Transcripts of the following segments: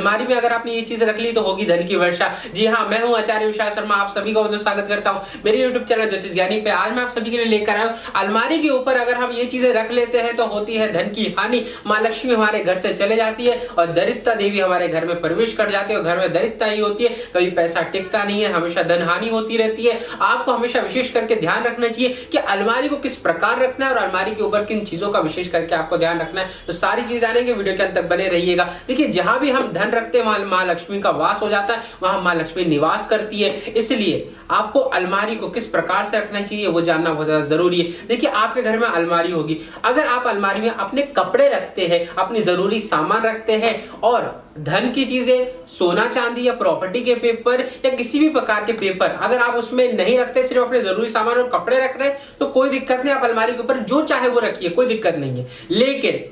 अलमारी में अगर आपने ये चीज रख ली तो होगी धन की वर्षा। जी हाँ, मैं हूं आचार्य विशाल शर्मा, आप सभी का स्वागत करता हूं मेरे YouTube चैनल ज्योतिष ज्ञानी पे। आज मैं आप सभी के लिए लेकर आया हूं, अलमारी के ऊपर अगर हम ये चीजें रख लेते हैं तो होती है धन की हानि। माँ लक्ष्मी हमारे घर से चले जाती है और दरिद्रता देवी हमारे घर में प्रवेश कर जाती है और घर में दरिद्रता ही होती है, कभी पैसा टिकता नहीं है, हमेशा धन हानि होती रहती है। आपको हमेशा विशेष करके ध्यान रखना चाहिए कि अलमारी को किस प्रकार रखना है और अलमारी के ऊपर किन चीजों का विशेष करके आपको ध्यान रखना है। तो सारी चीज जानेंगे, वीडियो के अंत तक बने रहिएगा। देखिए, जहां भी हम धन रखते हैं वहां माँ लक्ष्मी का वास हो जाता है, वहां माँ लक्ष्मी निवास करती है। इसलिए आपको अलमारी को किस प्रकार से रखना चाहिए वो जानना बहुत ज्यादा जरूरी है। देखिए, आपके घर में अलमारी होगी, अगर आप अलमारी में अपने कपड़े रखते हैं, अपनी जरूरी सामान रखते हैं और धन की चीजें, सोना चांदी या प्रॉपर्टी के पेपर या किसी भी प्रकार के पेपर अगर आप उसमें नहीं रखते, सिर्फ अपने जरूरी सामान और कपड़े रख रहे हैं तो कोई दिक्कत नहीं। आप अलमारी के ऊपर जो चाहे वो रखिए, कोई दिक्कत नहीं है। लेकिन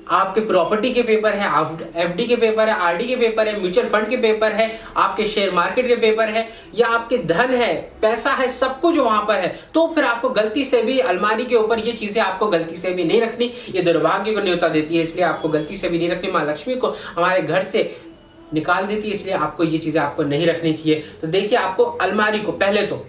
आपके प्रॉपर्टी के पेपर है, एफडी के पेपर है, आरडी के पेपर है, म्यूचुअल फंड के पेपर है, आपके शेयर मार्केट के पेपर है या आपके धन है, पैसा है, सब कुछ वहां पर है, तो फिर आपको गलती से भी अलमारी के ऊपर ये चीजें आपको गलती से भी नहीं रखनी। ये दुर्भाग्य को न्योता देती है, इसलिए आपको गलती से भी नहीं रखनी। माँ लक्ष्मी को हमारे घर से निकाल देती है, इसलिए आपको ये चीजें आपको नहीं रखनी चाहिए। तो देखिए, आपको अलमारी को पहले तो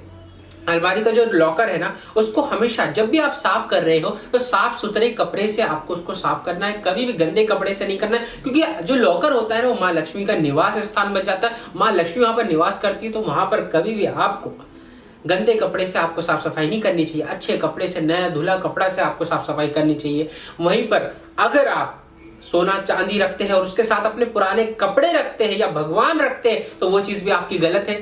अलमारी का जो लॉकर है ना, उसको हमेशा जब भी आप साफ कर रहे हो तो साफ सुथरे कपड़े से आपको उसको साफ करना है, कभी भी गंदे कपड़े से नहीं करना है। क्योंकि जो लॉकर होता है ना, वो माँ लक्ष्मी का निवास स्थान बन जाता है। माँ लक्ष्मी वहां पर निवास करती है, तो वहां पर कभी भी आपको गंदे कपड़े से आपको साफ सफाई नहीं करनी चाहिए। अच्छे कपड़े से, नया धुला कपड़ा से आपको साफ सफाई करनी चाहिए। वहीं पर अगर आप सोना चांदी रखते हैं और उसके साथ अपने पुराने कपड़े रखते हैं या भगवान रखते हैं तो वो चीज भी आपकी गलत है।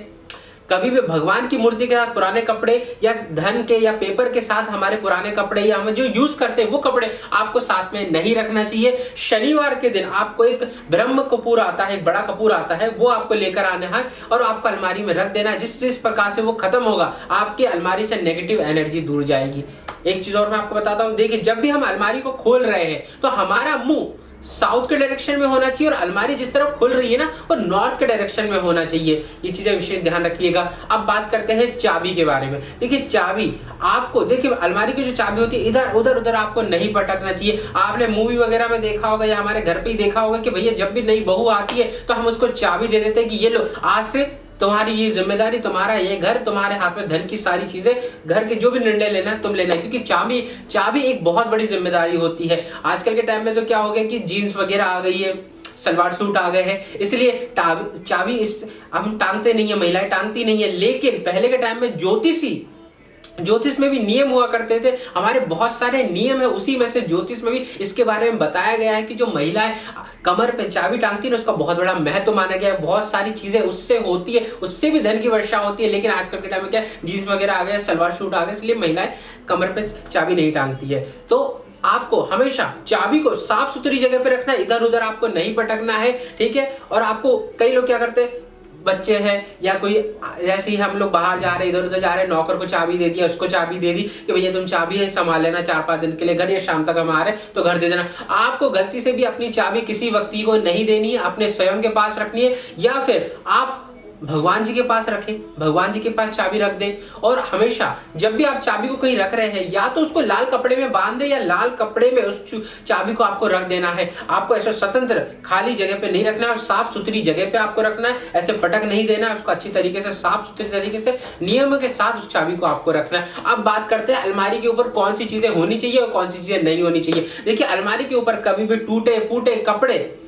कभी भी भगवान की मूर्ति के साथ पुराने कपड़े या धन के या पेपर के साथ हमारे पुराने कपड़े या हम जो यूज करते हैं वो कपड़े आपको साथ में नहीं रखना चाहिए। शनिवार के दिन आपको एक ब्रह्म कपूर आता है, एक बड़ा कपूर आता है, वो आपको लेकर आना है और आपको अलमारी में रख देना है। जिस प्रकार से वो खत्म होगा, आपकी अलमारी से नेगेटिव एनर्जी दूर जाएगी। एक चीज और मैं आपको बताता हूँ, देखिए, जब भी हम अलमारी को खोल रहे हैं तो हमारा मुंह साउथ के डायरेक्शन में होना चाहिए और अलमारी जिस तरफ खुल रही है ना, वो नॉर्थ के डायरेक्शन में होना चाहिए। ये चीजें विशेष ध्यान रखिएगा। अब बात करते हैं चाबी के बारे में। देखिए, चाबी आपको, देखिए, अलमारी की जो चाबी होती है, इधर उधर उधर आपको नहीं पटकना चाहिए। आपने मूवी वगैरह में देखा होगा या हमारे घर पे ही देखा होगा कि भैया जब भी नई बहू आती है तो हम उसको चाबी दे देते हैं कि ये लो, आज से तुम्हारी ये जिम्मेदारी, तुम्हारा ये घर, तुम्हारे हाथ में धन की सारी चीजें, घर के जो भी निर्णय लेना है तुम लेना है। क्योंकि चाबी एक बहुत बड़ी जिम्मेदारी होती है। आजकल के टाइम में तो क्या हो गया कि जीन्स वगैरह आ गई है, सलवार सूट आ गए हैं, इसलिए चाबी हम टांगते नहीं है, महिलाएं टांगती नहीं है। लेकिन पहले के टाइम में ज्योतिष में भी नियम हुआ करते थे। हमारे बहुत सारे नियम है, उसी में से ज्योतिष में भी इसके बारे में बताया गया है कि जो महिलाएं कमर पे चाबी टांगती है उसका बहुत बड़ा महत्व माना गया है। बहुत सारी चीजें उससे होती है, उससे भी धन की वर्षा होती है। लेकिन आजकल के टाइम में क्या, जीन्स वगैरह आ गए, सलवार सूट आ गए, इसलिए महिलाएं कमर पे चाबी नहीं टांगती है। तो आपको हमेशा चाबी को साफ सुथरी जगह पे रखना है, इधर उधर आपको नहीं पटकना है, ठीक है। और आपको, कई लोग क्या करते हैं, बच्चे हैं या कोई ऐसे ही हम लोग बाहर जा रहे, इधर उधर जा रहे, नौकर को चाबी दे दिया, उसको चाबी दे दी कि भैया तुम चाबी है, संभाल लेना 4-5 दिन के लिए घर, या शाम तक हम आ रहे तो घर दे देना। आपको गलती से भी अपनी चाबी किसी व्यक्ति को नहीं देनी है, अपने स्वयं के पास रखनी है, या फिर आप भगवान जी के पास रखें, भगवान जी के पास चाबी रख दें। और हमेशा जब भी आप चाबी को कहीं रख रहे हैं, या तो उसको लाल कपड़े में बांध दें या लाल कपड़े में उस चाबी को आपको रख देना है। आपको ऐसे स्वतंत्र खाली जगह पे नहीं रखना है और साफ सुथरी जगह पे आपको रखना है। ऐसे पटक नहीं देना है, उसको अच्छी तरीके से, साफ सुथरी तरीके से, नियम के साथ उस चाबी को आपको रखना है। अब बात करते हैं अलमारी के ऊपर कौन सी चीजें होनी चाहिए और कौन सी चीजें नहीं होनी चाहिए। देखिए, अलमारी के ऊपर कभी भी टूटे फूटे कपड़े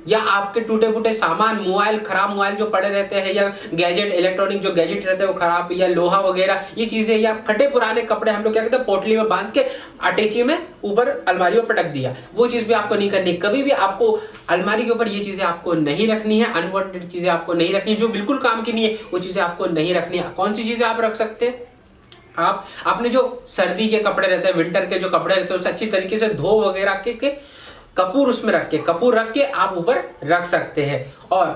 या आपके टूटे फूटे सामान, मोबाइल, खराब मोबाइल जो पड़े रहते हैं, या गैजेट, इलेक्ट्रॉनिक जो गैजेट रहते हैं वो खराब, या लोहा वगैरह ये चीजें, या फटे पुराने कपड़े हम लोग क्या कहते हैं, पोटली में बांध के अटैची में ऊपर अलमारी में पटक दिया, वो चीज भी आपको नहीं करनी। कभी भी आपको अलमारी के ऊपर ये चीजें आपको नहीं रखनी है। अनवांटेड चीजें आपको नहीं रखनी, जो बिल्कुल काम की नहीं है वो चीजें आपको नहीं रखनी है। कौन सी चीजें आप रख सकते हैं, आप अपने जो सर्दी के कपड़े रहते हैं, विंटर के जो कपड़े रहते हैं, उसे अच्छी तरीके से धो वगैरह के कपूर उसमें रख के, कपूर रख के आप ऊपर रख सकते हैं। और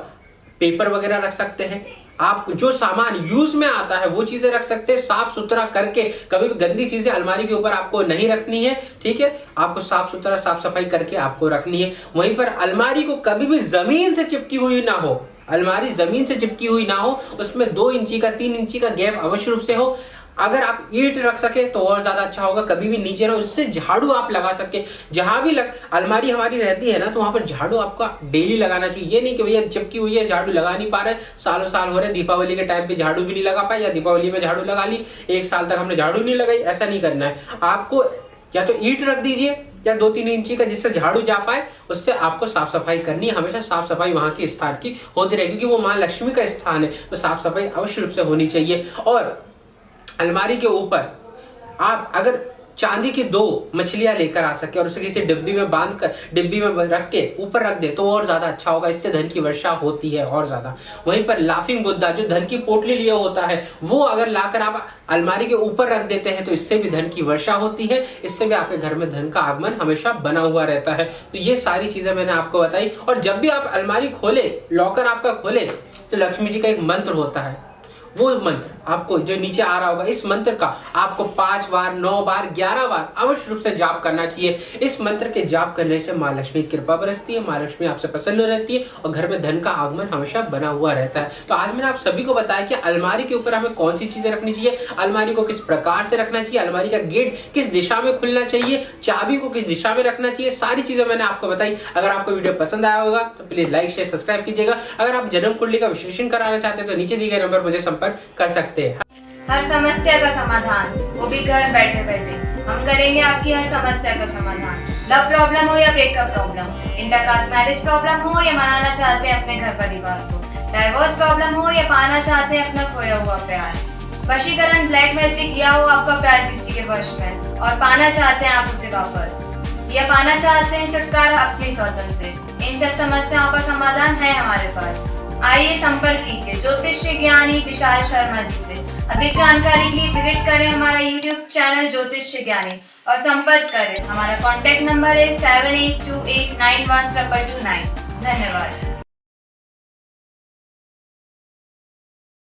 पेपर वगैरह रख सकते हैं। आप जो सामान यूज में आता है वो चीजें रख सकते हैं, साफ सुथरा करके। कभी भी गंदी चीजें अलमारी के ऊपर आपको नहीं रखनी है, ठीक है। आपको साफ सुथरा, साफ सफाई करके आपको रखनी है। वहीं पर अलमारी को कभी भी जमीन से चिपकी हुई ना हो, अलमारी जमीन से चिपकी हुई ना हो, उसमें 2 इंची का, 3 इंची का गैप अवश्य रूप से हो। अगर आप ईंट रख सके तो और ज्यादा अच्छा होगा, कभी भी नीचे ना, उससे झाड़ू आप लगा सके। जहां भी अलमारी हमारी रहती है ना, तो वहां पर झाड़ू आपका डेली लगाना चाहिए। ये नहीं कि भैया चिपकी हुई है झाड़ू लगा नहीं पा रहे, सालों साल हो रहे, दीपावली के टाइम पे झाड़ू भी नहीं लगा पाए, या दीपावली में झाड़ू लगा ली, 1 साल तक हमने झाड़ू नहीं लगाई, ऐसा नहीं करना है आपको। या तो ईंट रख दीजिए या 2-3 इंची का, जिससे झाड़ू जा पाए, उससे आपको साफ सफाई करनी है। हमेशा साफ सफाई वहां के स्थान की होती रहे, क्योंकि वो मां लक्ष्मी का स्थान है, तो साफ सफाई अवश्य रूप से होनी चाहिए। और अलमारी के ऊपर आप अगर चांदी की 2 मछलियां लेकर आ सके और उसे किसी डिब्बी में बांध कर, डिब्बी में रख के ऊपर रख दे, तो और ज्यादा अच्छा होगा। इससे धन की वर्षा होती है और ज्यादा। वहीं पर लाफिंग बुद्धा जो धन की पोटली लिए होता है, वो अगर लाकर आप अलमारी के ऊपर रख देते हैं, तो इससे भी धन की वर्षा होती है, इससे भी आपके घर में धन का आगमन हमेशा बना हुआ रहता है। तो ये सारी चीजें मैंने आपको बताई। और जब भी आप अलमारी खोले, लॉकर आपका खोले, तो लक्ष्मी जी का एक मंत्र होता है। वो मंत्र आपको जो नीचे आ रहा होगा, इस मंत्र का आपको 5 बार, 9 बार, 11 बार अवश्य रूप से जाप करना चाहिए। इस मंत्र के जाप करने से माँ लक्ष्मी की कृपा बरसती है, माँ लक्ष्मी आपसे प्रसन्न रहती है और घर में धन का आगमन हमेशा बना हुआ रहता है। तो आज मैंने आप सभी को बताया कि अलमारी के ऊपर हमें कौन सी चीजें रखनी चाहिए, अलमारी को किस प्रकार से रखना चाहिए, अलमारी का गेट किस दिशा में खुलना चाहिए, चाबी को किस दिशा में रखना चाहिए, सारी चीजें मैंने आपको बताई। अगर आपको वीडियो पसंद आया होगा तो प्लीज लाइक, शेयर, सब्सक्राइब कीजिएगा। अगर आप जन्म कुंडली का विश्लेषण कराना चाहते हैं तो नीचे दिए गए नंबर मुझे संपर्क कर सकते हैं। हर समस्या का समाधान, वो भी घर बैठे बैठे। हम करेंगे आपकी हर समस्या का समाधान। लव प्रॉब्लम हो या breakup problem, intercaste marriage problem हो या मनाना चाहते हैं अपने घर परिवार को, डाइवोर्स प्रॉब्लम हो या पाना चाहते हैं अपना खोया हुआ प्यार, वशीकरण, ब्लैक मैजिक या हो आपका प्यार किसी के वश में और पाना चाहते हैं आप उसे वापस, या पाना चाहते हैं छुटकारा अपनी सौतन से, इन सब समस्याओं का समाधान है हमारे पास। आइए संपर्क कीजिए ज्योतिष ज्ञानी विशाल शर्मा जी से। अधिक जानकारी के लिए विजिट करें हमारा YouTube चैनल ज्योतिष ज्ञानी और संपर्क करें। हमारा कॉन्टैक्ट नंबर है 7828912229। धन्यवाद।